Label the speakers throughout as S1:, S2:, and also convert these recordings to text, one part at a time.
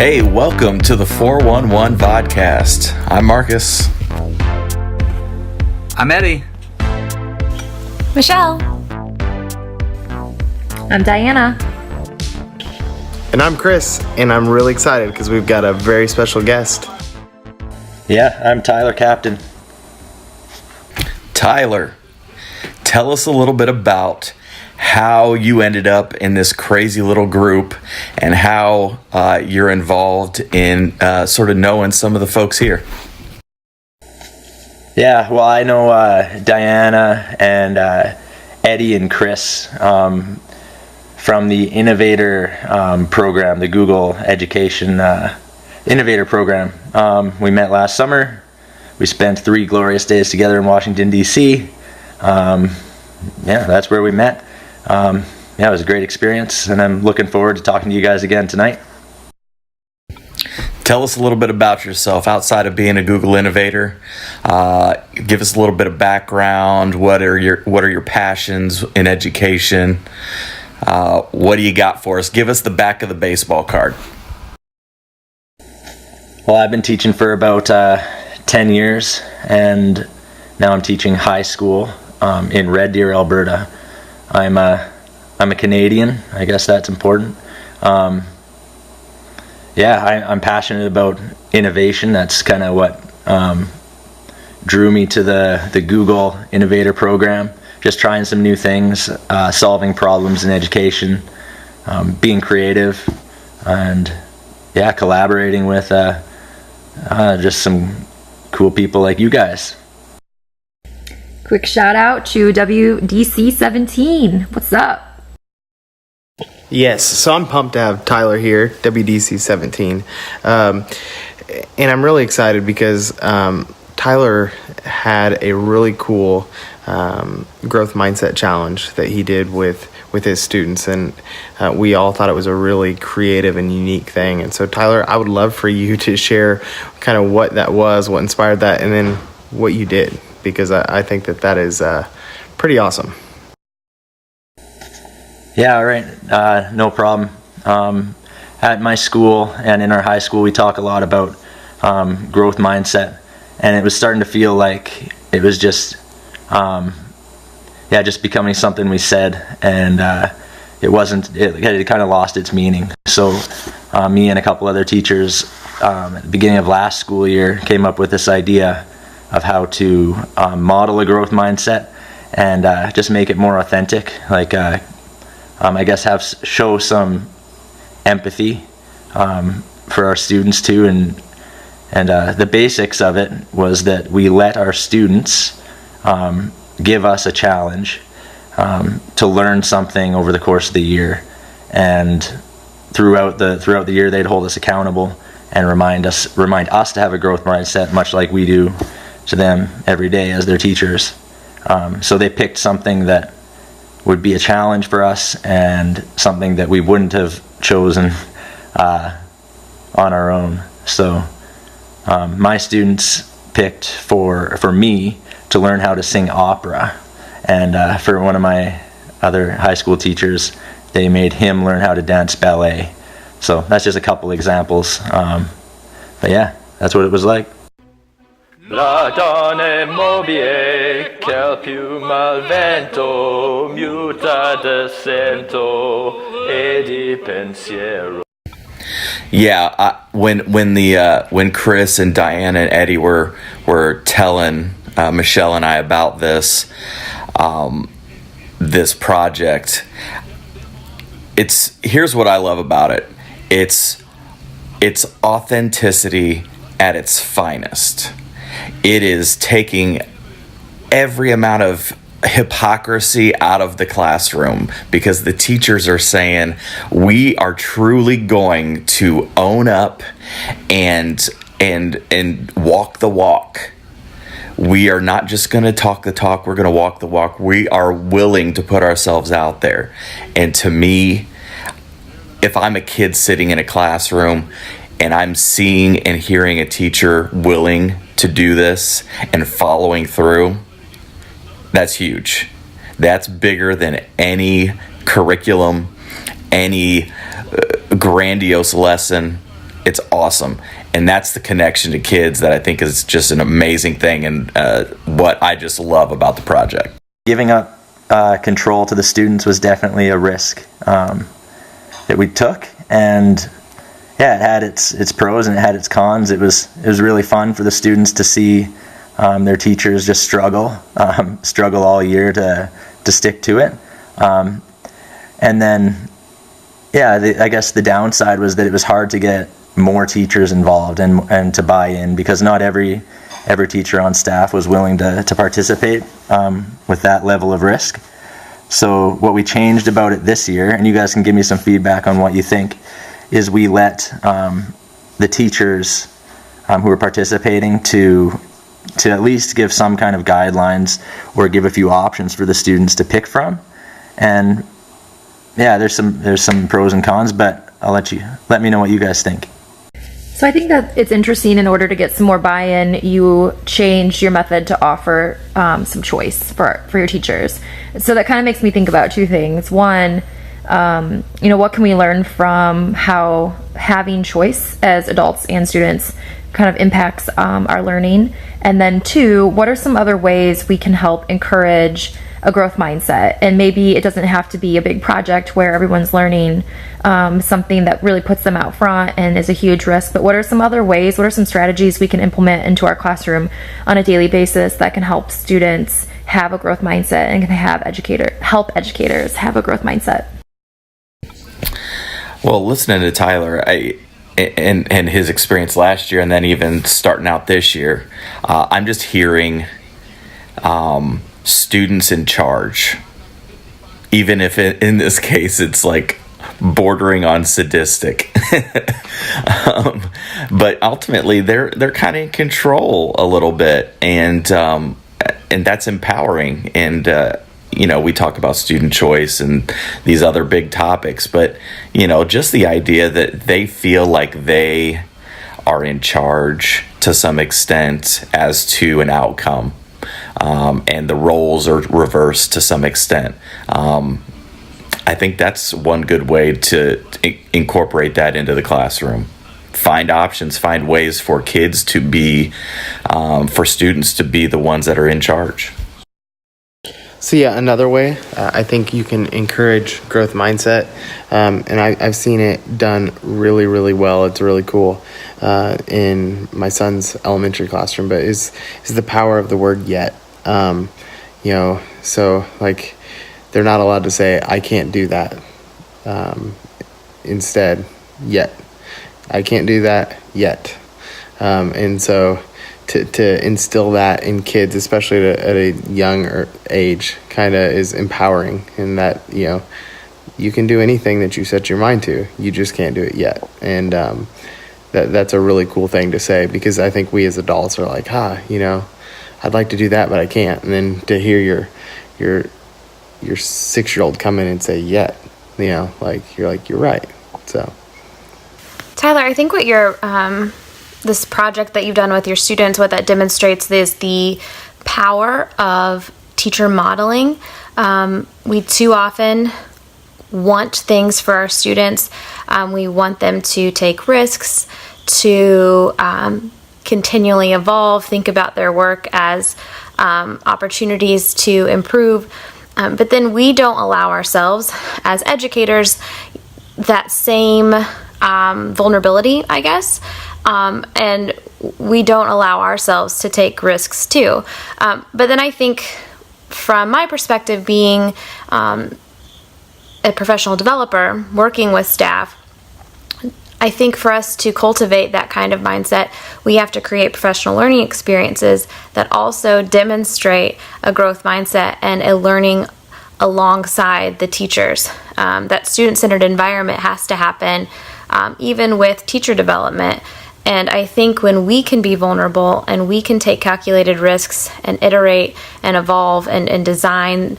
S1: Hey, welcome to the 411 Vodcast. I'm Marcus.
S2: I'm Eddie.
S3: Michelle. I'm Diana.
S4: And I'm Chris, and I'm really excited because we've got a very special guest.
S5: Yeah, I'm Tyler Captain.
S1: Tyler, tell us a little bit about how you ended up in this crazy little group and how you're involved in sort of knowing some of the folks here.
S5: Yeah, well, I know Diana and Eddie and Chris from the Innovator program, the Google Education Innovator program. We met last summer. We spent 3 glorious days together in Washington, D.C. Yeah, that's where we met. Yeah, it was a great experience, and I'm looking forward to talking to you guys again tonight.
S1: Tell us a little bit about yourself outside of being a Google Innovator. Give us a little bit of background. What are your passions in education? What do you got for us? Give us the back of the baseball card.
S5: Well, I've been teaching for about 10 years, and now I'm teaching high school in Red Deer, Alberta. I'm a Canadian. I guess that's important. I'm passionate about innovation. That's kind of what drew me to the Google Innovator program. Just trying some new things, solving problems in education, being creative, and collaborating with just some cool people like you guys.
S3: Quick shout out to WDC17. What's up?
S4: Yes, so I'm pumped to have Tyler here, WDC17. And I'm really excited because Tyler had a really cool growth mindset challenge that he did with his students, and we all thought it was a really creative and unique thing. And so, Tyler, I would love for you to share kind of what that was, what inspired that, and then what you did, because I think that is pretty awesome.
S5: Yeah, all right. No problem. At my school and in our high school, we talk a lot about growth mindset, and it was starting to feel like it was just becoming something we said, and it kind of lost its meaning. So me and a couple other teachers at the beginning of last school year came up with this idea of how to model a growth mindset and just make it more authentic, like I guess show some empathy for our students too, and the basics of it was that we let our students give us a challenge to learn something over the course of the year, and throughout the year they'd hold us accountable and remind us to have a growth mindset, much like we do to them every day as their teachers. So they picked something that would be a challenge for us and something that we wouldn't have chosen on our own. So my students picked for me to learn how to sing opera, and for one of my other high school teachers, they made him learn how to dance ballet. So that's just a couple examples, but yeah, that's what it was like. La donne mobile, quel più mal vento, muta descento, e di pensiero.
S1: Yeah, when Chris and Diana and Eddie were telling Michelle and I about this project, here's what I love about it. It's authenticity at its finest. It is taking every amount of hypocrisy out of the classroom, because the teachers are saying we are truly going to own up and walk the walk. We are not just going to talk the talk, we're going to walk the walk. We are willing to put ourselves out there. And to me, if I'm a kid sitting in a classroom and I'm seeing and hearing a teacher willing to do this and following through, that's huge. That's bigger than any curriculum, any grandiose lesson. it's awesome. And that's the connection to kids that I think is just an amazing thing, and what I just love about the project.
S5: Giving up control to the students was definitely a risk that we took, and yeah, it had its pros and it had its cons. It was really fun for the students to see their teachers just struggle all year to stick to it, and then I guess the downside was that it was hard to get more teachers involved and to buy in, because not every teacher on staff was willing to participate with that level of risk. So what we changed about it this year, and you guys can give me some feedback on what you think, is we let the teachers who are participating to at least give some kind of guidelines or give a few options for the students to pick from. And yeah, there's some pros and cons, but I'll let me know what you guys think.
S3: So I think that it's interesting, in order to get some more buy-in, you changed your method to offer some choice for your teachers. So that kind of makes me think about two things. One, what can we learn from how having choice as adults and students kind of impacts our learning? And then two, what are some other ways we can help encourage a growth mindset? And maybe it doesn't have to be a big project where everyone's learning something that really puts them out front and is a huge risk, but what are some other ways, what are some strategies we can implement into our classroom on a daily basis that can help students have a growth mindset and can help educators have a growth mindset?
S1: Well, listening to Tyler, and his experience last year, and then even starting out this year, I'm just hearing students in charge, even if in this case it's like bordering on sadistic. But ultimately they're kind of in control a little bit, and that's empowering. And we talk about student choice and these other big topics, but just the idea that they feel like they are in charge to some extent as to an outcome. And the roles are reversed to some extent. I think that's one good way to incorporate that into the classroom. Find options, find ways for kids to be, for students to be the ones that are in charge.
S4: So yeah, another way I think you can encourage growth mindset, and I've seen it done really, really well. It's really cool in my son's elementary classroom, but is the power of the word yet. So like they're not allowed to say, I can't do that. Instead, yet. I can't do that yet. And so to instill that in kids, especially at a younger age, kind of is empowering, in that, you can do anything that you set your mind to. You just can't do it yet. And that's a really cool thing to say, because I think we as adults are like, I'd like to do that, but I can't. And then to hear your 6-year-old come in and say, yet, you're right. So
S2: Tyler, I think what your this project that you've done with your students, what that demonstrates is the power of teacher modeling. We too often want things for our students. We want them to take risks, to continually evolve, think about their work as opportunities to improve. But then we don't allow ourselves as educators that same vulnerability, I guess. And we don't allow ourselves to take risks too. But then I think, from my perspective, being a professional developer, working with staff, I think for us to cultivate that kind of mindset, we have to create professional learning experiences that also demonstrate a growth mindset and a learning alongside the teachers. That student-centered environment has to happen, even with teacher development. And I think when we can be vulnerable and we can take calculated risks and iterate and evolve and design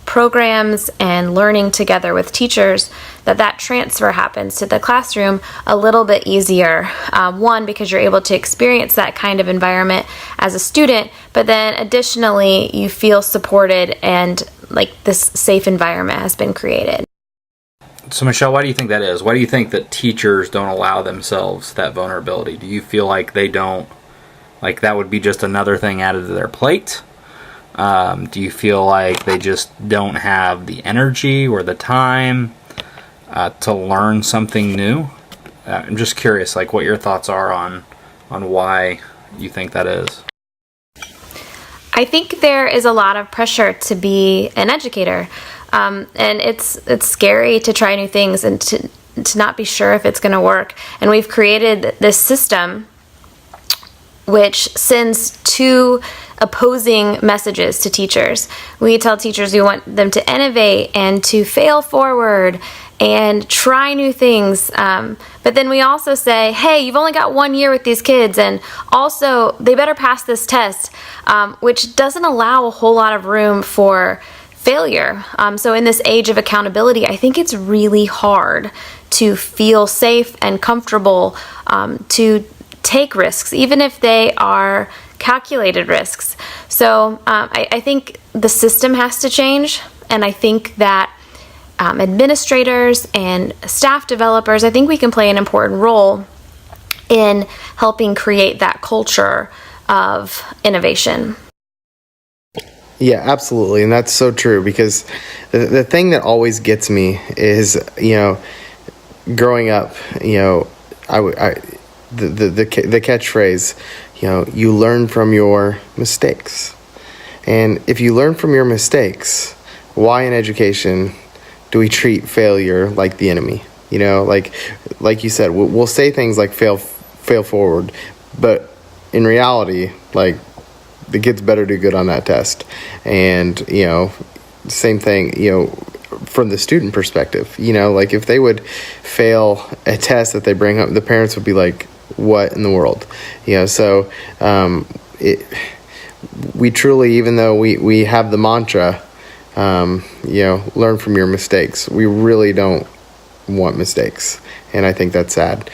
S2: programs and learning together with teachers, that transfer happens to the classroom a little bit easier. One, because you're able to experience that kind of environment as a student, but then additionally, you feel supported and like this safe environment has been created.
S6: So, Michelle, why do you think that is? Why do you think that teachers don't allow themselves that vulnerability? Do you feel like they don't, like that would be just another thing added to their plate? Do you feel like they just don't have the energy or the time to learn something new? I'm just curious, like, what your thoughts are on why you think that is.
S2: I think there is a lot of pressure to be an educator, and it's scary to try new things and to not be sure if it's going to work. And we've created this system which sends two opposing messages to teachers. We tell teachers we want them to innovate and to fail forward and try new things. But then we also say, hey, you've only got 1 year with these kids, and also they better pass this test, which doesn't allow a whole lot of room for failure. So in this age of accountability, I think it's really hard to feel safe and comfortable to take risks, even if they are calculated risks. So I think the system has to change, and I think that administrators and staff developers, I think we can play an important role in helping create that culture of innovation.
S4: Yeah, absolutely. And that's so true, because the thing that always gets me is, growing up, the catchphrase, you learn from your mistakes. And if you learn from your mistakes, why in education do we treat failure like the enemy? Like you said, we'll say things like fail forward, but in reality, like, the kids better do good on that test. And, same thing, from the student perspective, like if they would fail a test that they bring up, the parents would be like, what in the world? So we truly, even though we have the mantra, learn from your mistakes, we really don't want mistakes. And I think that's sad.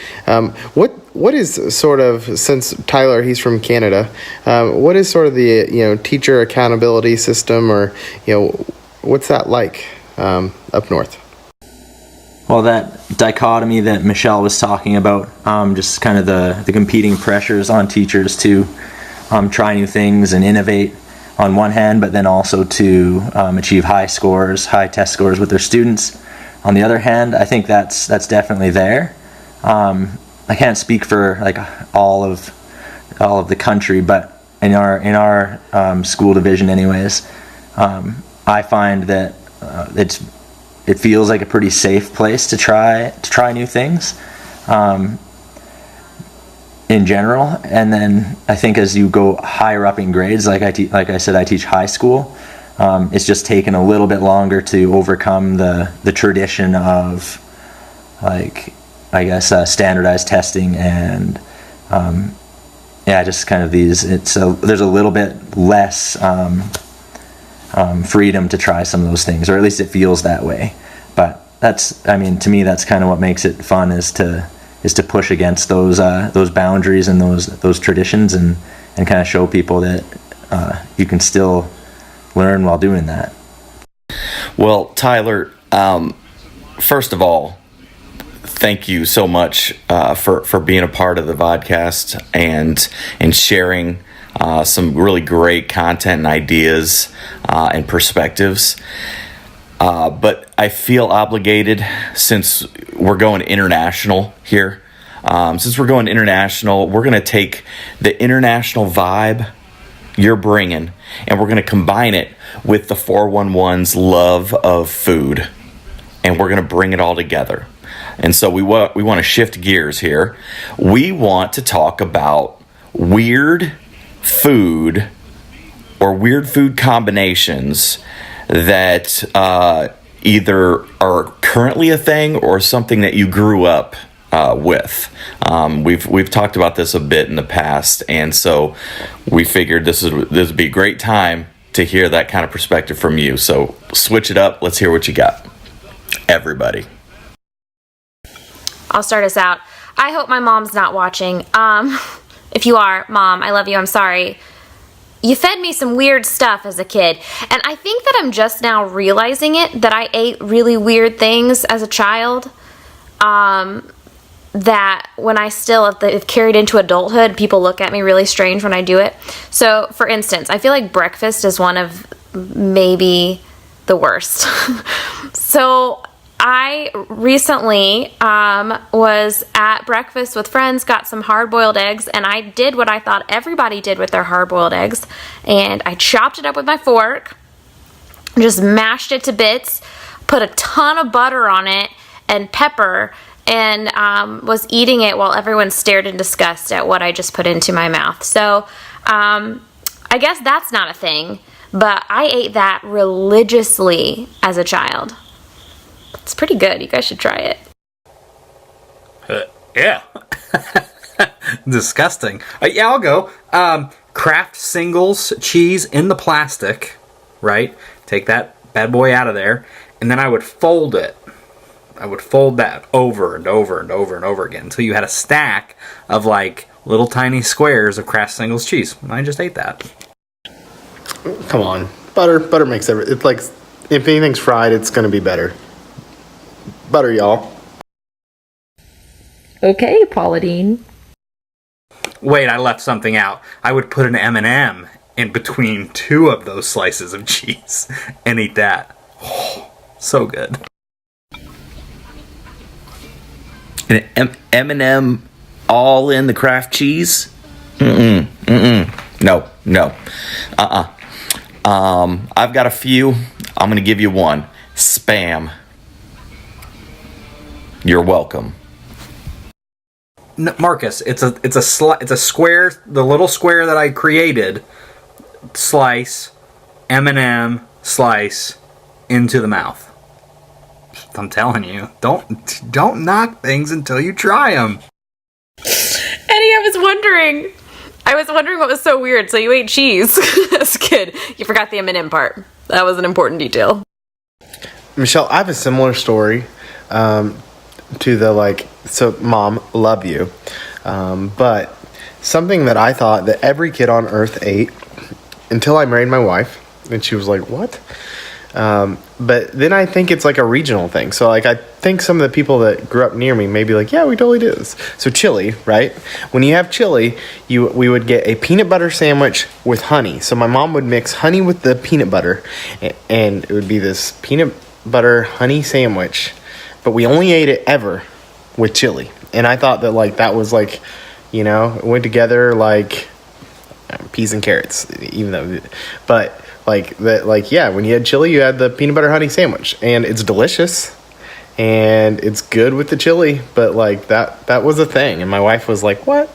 S4: What is sort of, since Tyler, he's from Canada, what is sort of the, teacher accountability system, or, what's that like up north?
S5: Well, that dichotomy that Michelle was talking about, just kind of the competing pressures on teachers to try new things and innovate on one hand, but then also to achieve high test scores with their students. On the other hand, I think that's definitely there. I can't speak for like all of the country, but in our school division, anyways, I find that it feels like a pretty safe place to try new things in general. And then I think as you go higher up in grades, like I said, I teach high school. It's just taken a little bit longer to overcome the tradition of, like, I guess, standardized testing and just kind of these. There's a little bit less freedom to try some of those things, or at least it feels that way. But to me, that's kind of what makes it fun, is to push against those boundaries and those traditions, and kind of show people that you can still learn while doing that.
S1: Well, Tyler, first of all, thank you so much for being a part of the podcast and sharing some really great content and ideas and perspectives. But I feel obligated, since we're going international here. We're going to take the international vibe you're bringing, and we're going to combine it with the 411's love of food, and we're going to bring it all together. And so we want to shift gears here. We want to talk about weird food or weird food combinations that either are currently a thing or something that you grew up with. We've talked about this a bit in the past, and so we figured this would be a great time to hear that kind of perspective from you. So switch it up. Let's hear what you got, everybody.
S2: I'll start us out. I hope my mom's not watching. If you are, Mom, I love you. I'm sorry. you fed me some weird stuff as a kid. And I think that I'm just now realizing it, that I ate really weird things as a child. That when I still have carried into adulthood, people look at me really strange when I do it. So, for instance, I feel like breakfast is one of maybe the worst. So, I recently was at breakfast with friends, got some hard-boiled eggs, and I did what I thought everybody did with their hard-boiled eggs, and I chopped it up with my fork, just mashed it to bits, put a ton of butter on it and pepper, and was eating it while everyone stared in disgust at what I just put into my mouth. So I guess that's not a thing, but I ate that religiously as a child. It's pretty good. You guys should try it.
S6: Yeah. Disgusting. Yeah, I'll go. Kraft Singles cheese in the plastic, right? Take that bad boy out of there, and then I would fold it. I would fold that over and over and over and over again until you had a stack of like little tiny squares of Kraft Singles cheese. And I just ate that.
S4: Come on. Butter makes everything. It's like, if anything's fried, it's going to be better. Butter, y'all.
S3: Okay, Paula Deen.
S6: Wait, I left something out. I would put an M&M in between two of those slices of cheese and eat that. Oh, so good.
S1: An M&M all in the Kraft cheese? No. I've got a few. I'm going to give you one. Spam. You're welcome.
S6: No, Marcus, it's a square, the little square that I created, slice, M&M, slice, into the mouth. I'm telling you, don't knock things until you try them.
S2: Eddie, I was wondering what was so weird. So you ate cheese as a kid. You forgot the M&M part. That was an important detail.
S4: Michelle, I have a similar story to the so Mom, love you. But something that I thought that every kid on earth ate until I married my wife. And she was like, what? But then I think it's like a regional thing. So like I think some of the people that grew up near me may be like, yeah, we totally do this. So chili, right? When you have chili, we would get a peanut butter sandwich with honey. So my mom would mix honey with the peanut butter, and it would be this peanut butter honey sandwich. But we only ate it ever with chili. And I thought that like that was like, it went together like peas and carrots, even though, but like that, like, yeah, when you had chili, you had the peanut butter honey sandwich, and it's delicious and it's good with the chili, but like that was a thing. And my wife was like, what?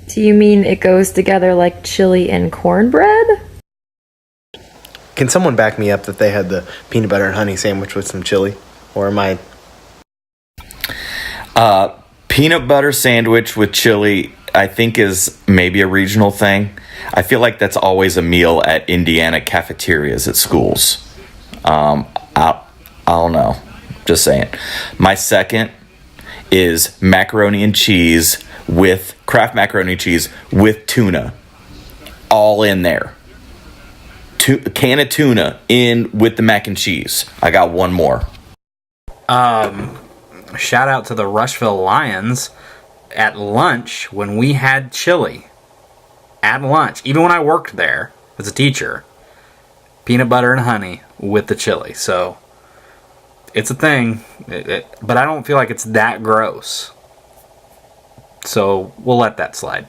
S3: Do you mean it goes together like chili and cornbread?
S4: Can someone back me up that they had the peanut butter and honey sandwich with some chili? Or am I?
S1: Peanut butter sandwich with chili, I think, is maybe a regional thing. I feel like that's always a meal at Indiana cafeterias at schools. I don't know. Just saying. My second is macaroni and cheese with Kraft macaroni and cheese with tuna. All in there. A can of tuna in with the mac and cheese. I got one more.
S6: Shout out to the Rushville Lions. At lunch, when we had chili, at lunch, even when I worked there as a teacher, peanut butter and honey with the chili. So it's a thing, but I don't feel like it's that gross. So we'll let that slide.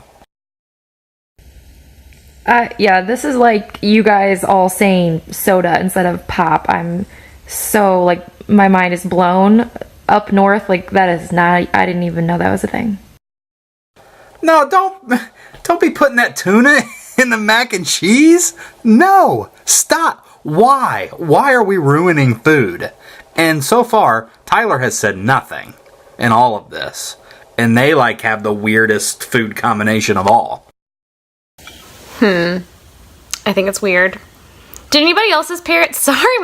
S3: Yeah, this is like you guys all saying soda instead of pop. I'm so, like, my mind is blown. Up north, like, that is not, I didn't even know that was a thing.
S6: No, don't be putting that tuna in the mac and cheese. No, stop. Why? Why are we ruining food? And so far, Tyler has said nothing in all of this. And they, like, have the weirdest food combination of all.
S2: I think it's weird. Did anybody else's parents... Sorry,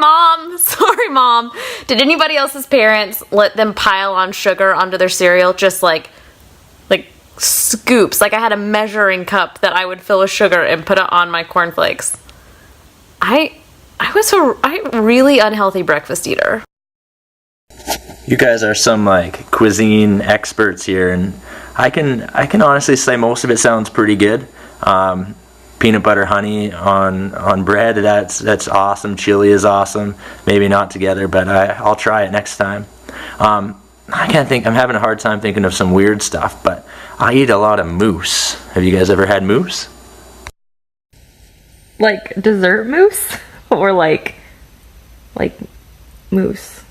S2: Mom. Did anybody else's parents let them pile on sugar onto their cereal? Just like scoops. Like I had a measuring cup that I would fill with sugar and put it on my cornflakes. I was a really unhealthy breakfast eater.
S5: You guys are some like cuisine experts here, and I can honestly say most of it sounds pretty good. Peanut butter honey on bread, that's awesome. Chili is awesome. Maybe not together, but I'll try it next time. I can't think. I'm having a hard time thinking of some weird stuff, but I eat a lot of mousse. Have you guys ever had mousse?
S3: Like dessert mousse or like mousse.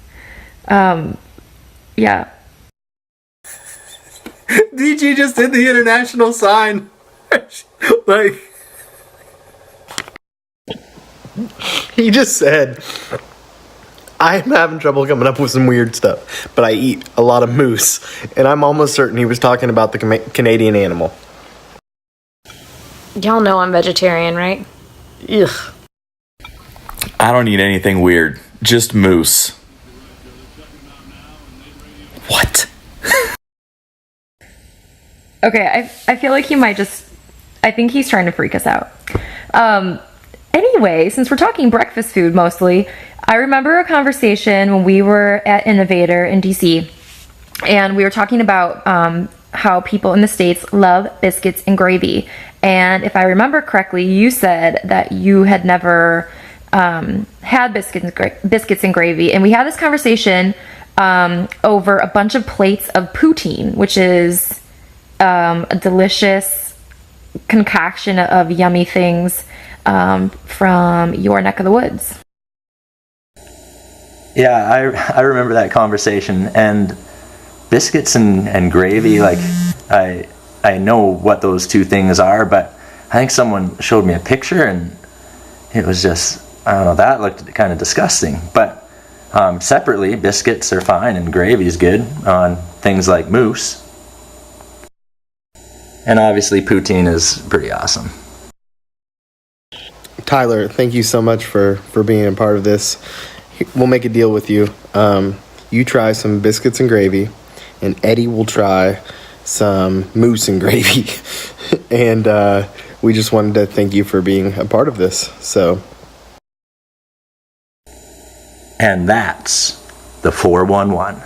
S3: Yeah.
S4: DG just did the international sign. Like, he just said, I'm having trouble coming up with some weird stuff, but I eat a lot of moose. And I'm almost certain he was talking about the Canadian animal.
S2: Y'all know I'm vegetarian, right?
S4: Ugh.
S1: I don't eat anything weird, just moose. What?
S3: Okay, I feel like he might just... I think he's trying to freak us out. Anyway, since we're talking breakfast food mostly, I remember a conversation when we were at Innovator in DC, and we were talking about how people in the States love biscuits and gravy. And if I remember correctly, you said that you had never had biscuits and gravy. And we had this conversation over a bunch of plates of poutine, which is a delicious concoction of yummy things from your neck of the woods.
S5: Yeah, I remember that conversation, and biscuits and gravy, like I know what those two things are, but I think someone showed me a picture and it was just, I don't know, that looked kind of disgusting. But separately, biscuits are fine and gravy's good on things like mousse. And obviously poutine is pretty awesome.
S4: Tyler, thank you so much for being a part of this. We'll make a deal with you. You try some biscuits and gravy, and Eddie will try some mousse and gravy. And we just wanted to thank you for being a part of this. So,
S5: and that's the 411.